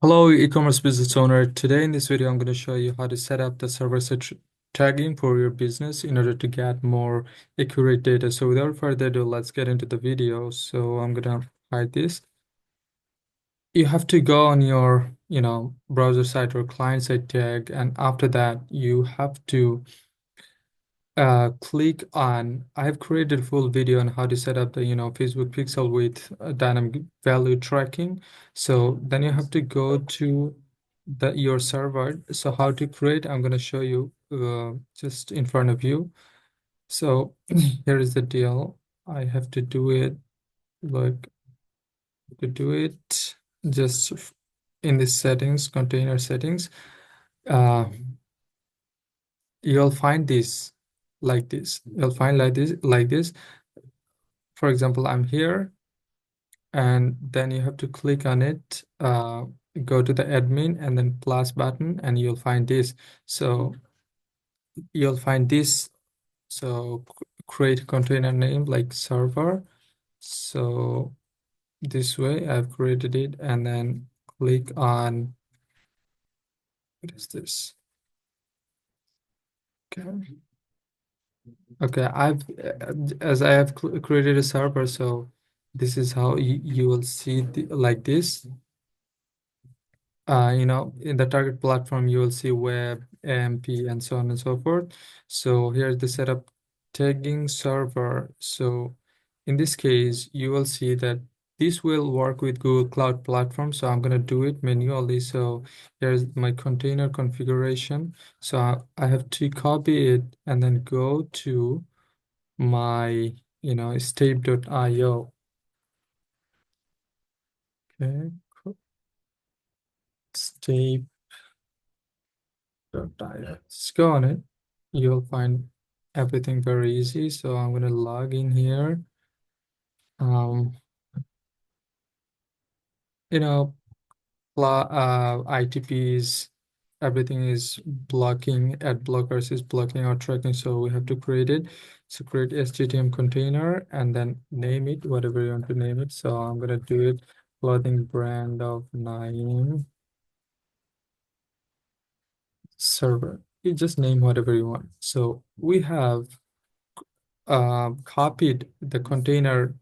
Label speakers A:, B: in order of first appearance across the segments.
A: Hello, e-commerce business owner. Today in this video, I'm going to show you how to set up the server-side tagging for your business in order to get more accurate data. So without further ado, let's get into the video. So I'm going to hide this. You have to go on your, browser site or client side tag, and after that, you have to click on. I have created a full video on how to set up the Facebook pixel with dynamic value tracking. So then you have to go to your server. So how to create, I'm going to show you just in front of you. So here is the deal. I have to do it like to do it just in the settings, container settings. uh you'll find this like this. You'll find like this. For example, I'm here, and then you have to click on it, go to the admin and then plus button, and you'll find this. So you'll find this. So create container name like server. So this way I've created it, and then click on, what is this? Okay. Okay, as I have created a server, so this is how you will see like this. In the target platform, you will see web, AMP, and so on and so forth. So here's the setup tagging server. So in this case, you will see that this will work with Google Cloud Platform. So I'm going to do it manually. So here's my container configuration. So I have to copy it and then go to my, stape.io. Okay, cool. Stape. Just go on it. You'll find everything very easy. So I'm going to log in here. Um, you know, ITPs, everything is blocking, ad blockers is blocking our tracking. So we have to create it. So create GTM container and then name it, whatever you want to name it. So I'm going to do it clothing brand of Naeem server. You just name whatever you want. So we have copied the container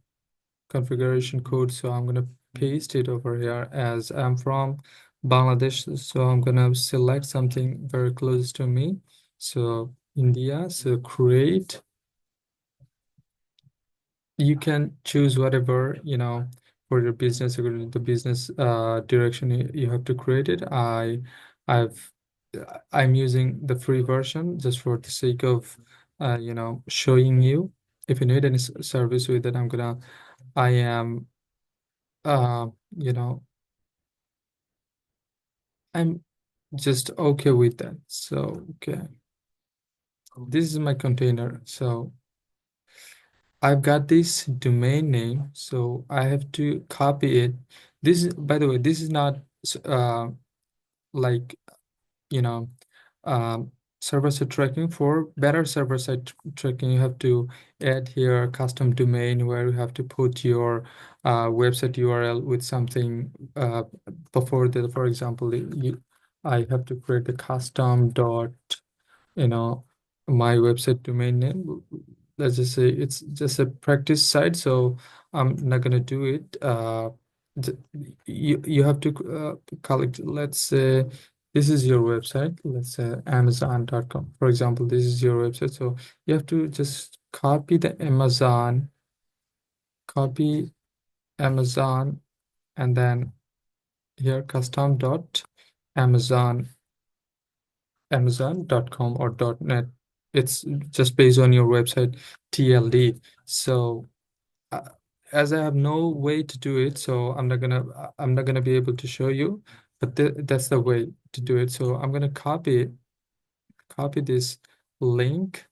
A: configuration code, so I'm going to paste it over here. As I'm from Bangladesh, so I'm going to select something very close to me. So India, so create. You can choose whatever, for your business, according to the business direction you have to create it. I've I'm using the free version just for the sake of showing you. If you need any service with it, I am uh you know I'm just okay with that. So okay, this is my container. So I've got this domain name, so I have to copy it. This is, by the way, this is not like, you know, um, server-side tracking. For better server-side tracking, you have to add here a custom domain where you have to put your website URL with something before that. For example, I have to create the custom dot, you know, my website domain name. Let's just say it's just a practice site, so I'm not gonna do it. You have to collect. Let's say this is your website. Let's say Amazon.com. For example, this is your website. So you have to just copy Amazon, and then here custom dot Amazon amazon.com or .net. It's just based on your website TLD. So uh, as I have no way to do it, so I'm not gonna be able to show you, but that's the way to do it. So I'm gonna copy this link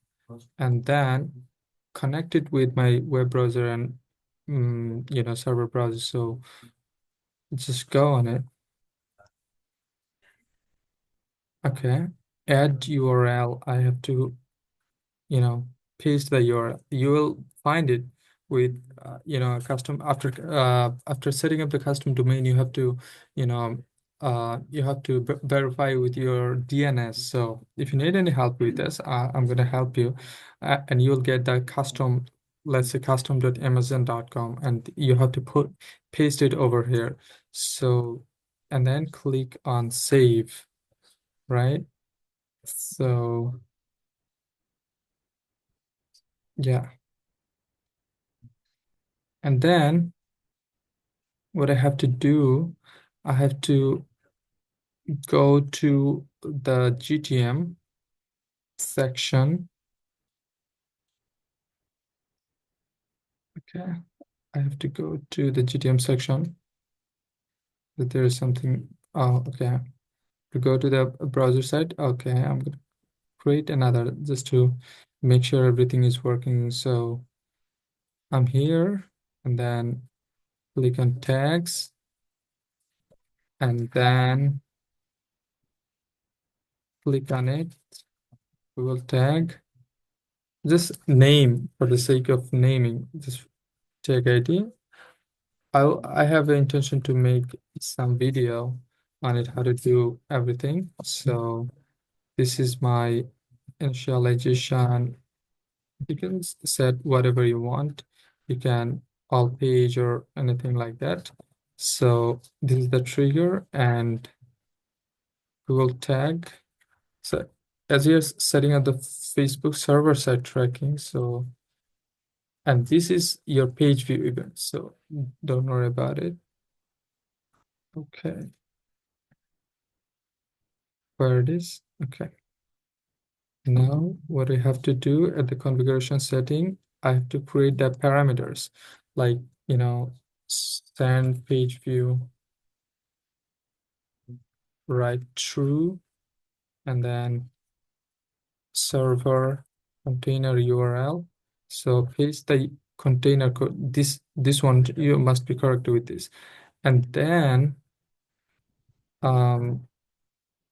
A: and then connect it with my web browser and server browser. So just go on it. Okay, add URL. I have to paste the URL. You will find it with a custom. After setting up the custom domain, you have to you know you have to verify with your DNS. So if you need any help with this, I'm gonna help you, and you'll get that custom, let's say custom.amazon.com, and you have to paste it over here. So, and then click on save, right? So yeah, and then what I have to do, I have to go to the GTM section. Okay, I have to go to the GTM section. That there is something. Oh, okay. To go to the browser site. Okay, I'm gonna create another just to make sure everything is working. So I'm here, and then click on tags, and then click on it. Google tag. Just name for the sake of naming. Just tag ID. I have the intention to make some video on it, how to do everything. So this is my initialization. You can set whatever you want. You can all page or anything like that. So this is the trigger and Google tag. So as you're setting up the Facebook server side tracking, so and this is your page view event. So don't worry about it. Okay, where it is. Okay. Now, what I have to do at the configuration setting, I have to create the parameters, like, send page view, right true, and then server container URL. So paste the container code. This one you must be correct with this, and then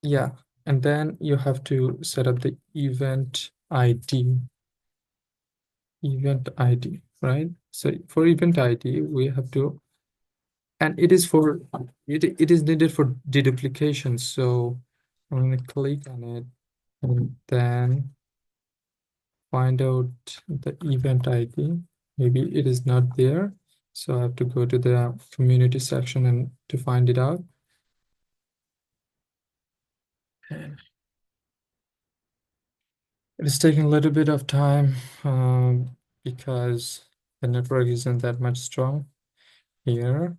A: yeah, and then you have to set up the event ID. Event ID, right? So for event ID, we have to, and it is for it is needed for deduplication. So I'm going to click on it and then find out the event ID. Maybe it is not there. So I have to go to the community section and to find it out. It is taking a little bit of time because the network isn't that much strong here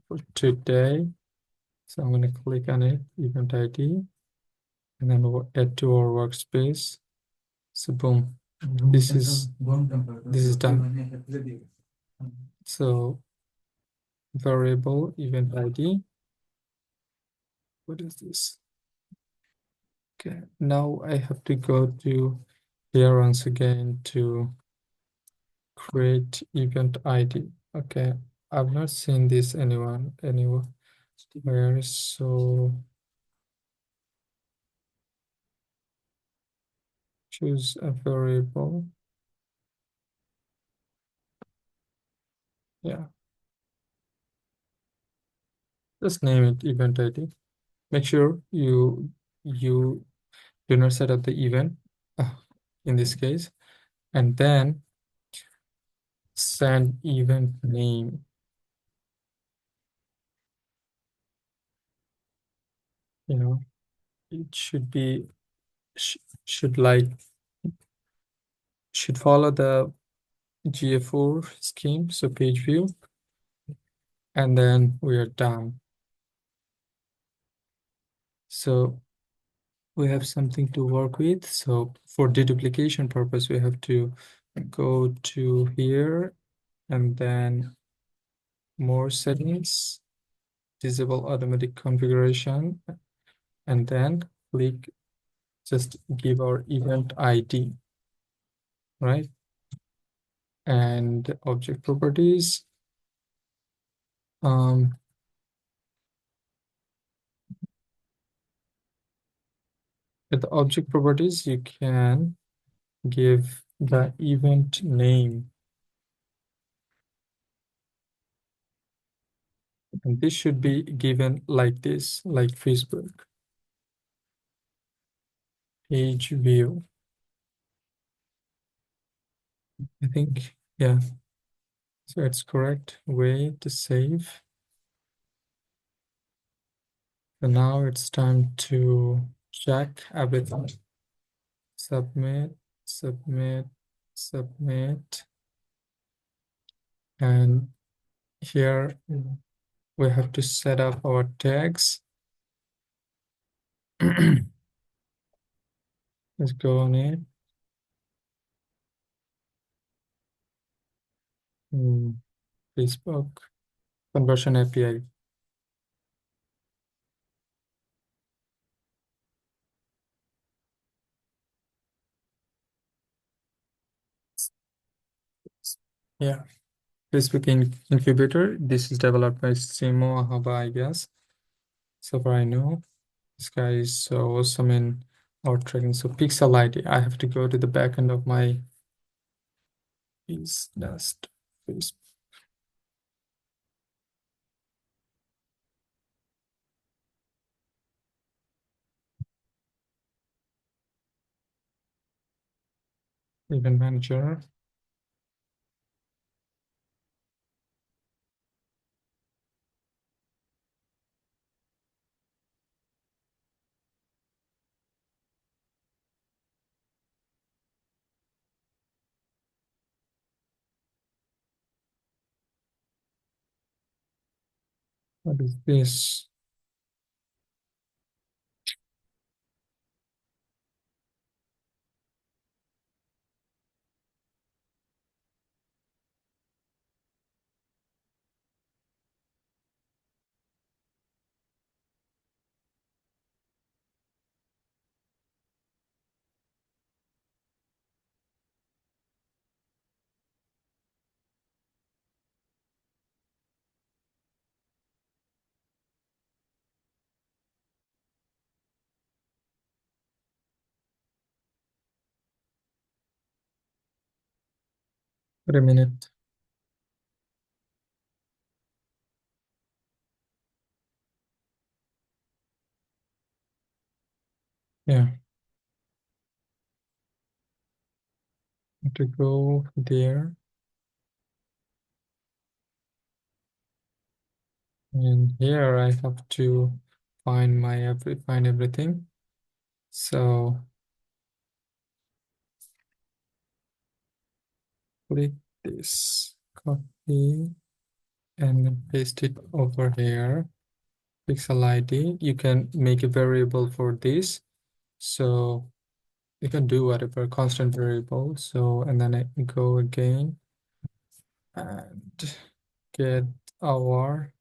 A: for today. So I'm going to click on it, event ID, and then we'll add to our workspace. So boom, this is done. So variable event ID. What is this? Okay, now I have to go to here once again to create event ID. Okay, I've not seen this anywhere. So choose a variable. Yeah, just name it event ID. Make sure you do not set up the event in this case, and then send event name. It should be should follow the GA4 scheme, so page view, and then we are done. So we have something to work with. So for deduplication purpose, we have to go to here and then more settings, disable automatic configuration, and then click, just give our event ID, right? And object properties. With the object properties, you can give the event name. And this should be given like this, like Facebook. Page view. I think, yeah. So it's correct way to save. So now it's time to check everything. Submit, submit, submit. And here we have to set up our tags. Let's go on it. Facebook conversion API. Yeah. Facebook incubator. This is developed by Simo Ahaba, I guess. So far I know. This guy is so awesome in our tracking. So pixel ID. I have to go to the backend of my business Facebook. Event manager. What is this? Wait a minute. Yeah. Have to go there. And here I have to find find everything. So click this, copy and then paste it over here. Pixel ID. You can make a variable for this. So you can do whatever constant variable. So and then I go again and get our,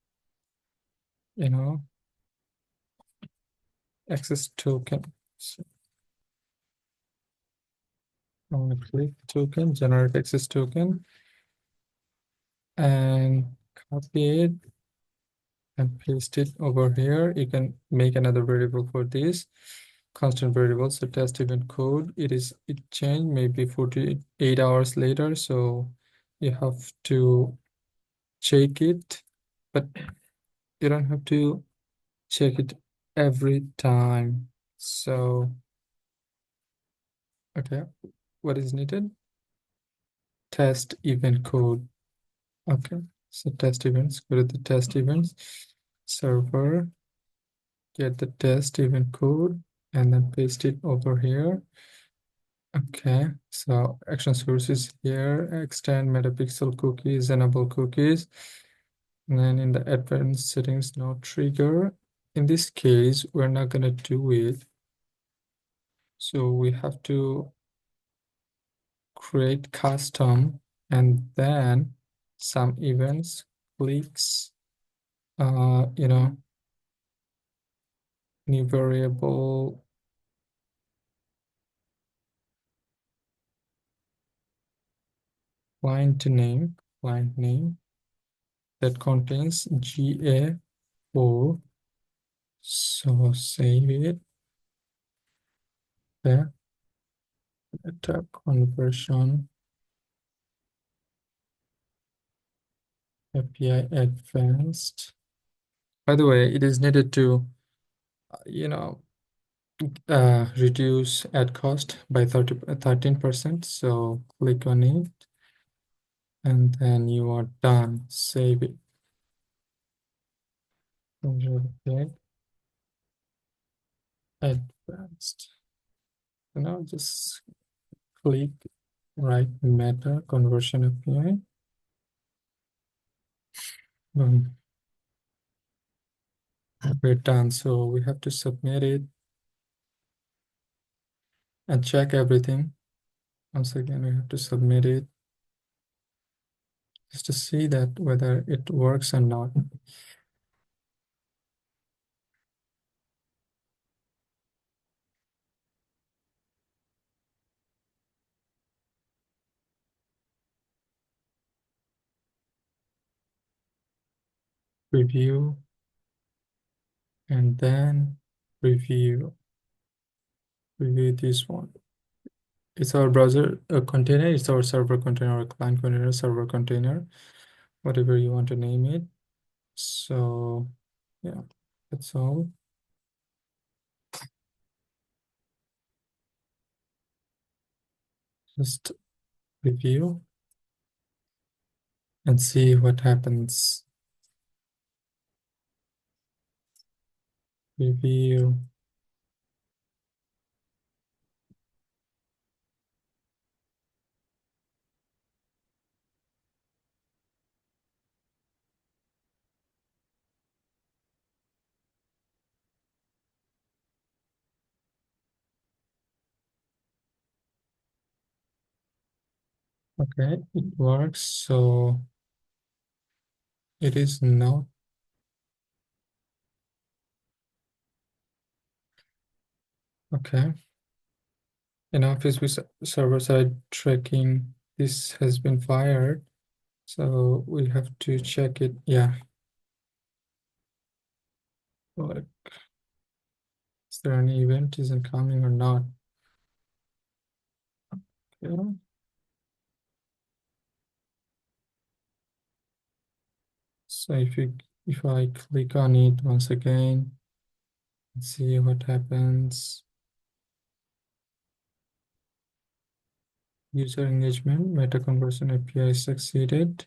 A: you know, access token. So I'm gonna click token, generate access token, and copy it and paste it over here. You can make another variable for this constant variable. So test event code, it changed maybe 48 hours later. So you have to check it, but you don't have to check it every time. So, okay, what is needed? Test event code. Okay, so test events, go to the test events server, get the test event code, and then paste it over here. Okay, so action sources here, extend metapixel cookies, enable cookies. And then in the advanced settings, no trigger. In this case, we're not gonna do it. So we have to create custom and then some events, clicks, you know, new variable, client name that contains GA4. So save it there. Data conversion API advanced. By the way, it is needed to, you know, reduce ad cost by 13%. So click on it and then you are done. Save it. Okay. Advanced. Just click right Meta Conversion API. We're done. So we have to submit it and check everything. Once again, we have to submit it just to see that whether it works or not. Review and then review. Review this one. It's our browser container, it's our server container, or client container, server container, whatever you want to name it. So yeah, that's all. Just review and see what happens. Review. Okay, it works. So it is not okay. In Office with server-side tracking, this has been fired. So we have to check it. Yeah. Like, is there any event isn't coming or not? Yeah. So if I click on it once again, see what happens. User engagement, meta conversion API succeeded.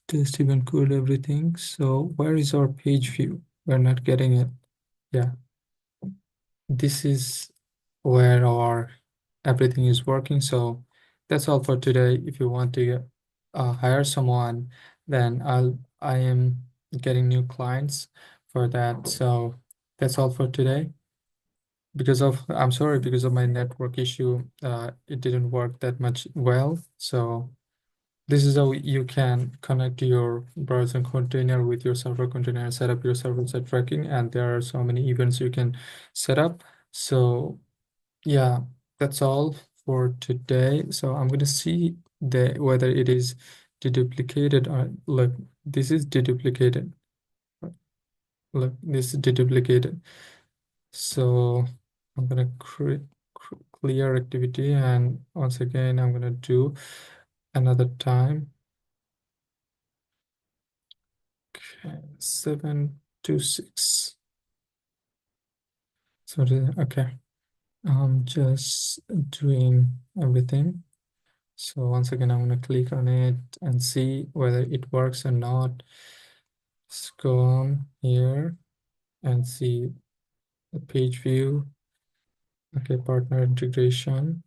A: Test even cool everything. So where is our page view? We're not getting it. Yeah. This is where our everything is working. So that's all for today. If you want to hire someone, then I am getting new clients for that. So that's all for today. I'm sorry, because of my network issue, it didn't work that much well. So this is how you can connect your browser container with your server container and set up your server-side tracking. And there are so many events you can set up. So yeah, that's all for today. So I'm going to see whether it is deduplicated or look, this is deduplicated. Look, this is deduplicated. So I'm going to clear activity, and once again I'm going to do another time. Okay, 726. So okay, I'm just doing everything. So once again, I'm going to click on it and see whether it works or not. Let's go on here and see the page view. Okay, partner integration.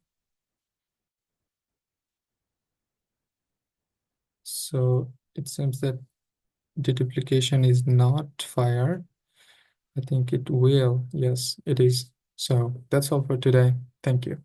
A: So it seems that deduplication is not fired. I think it will. Yes, it is. So that's all for today. Thank you.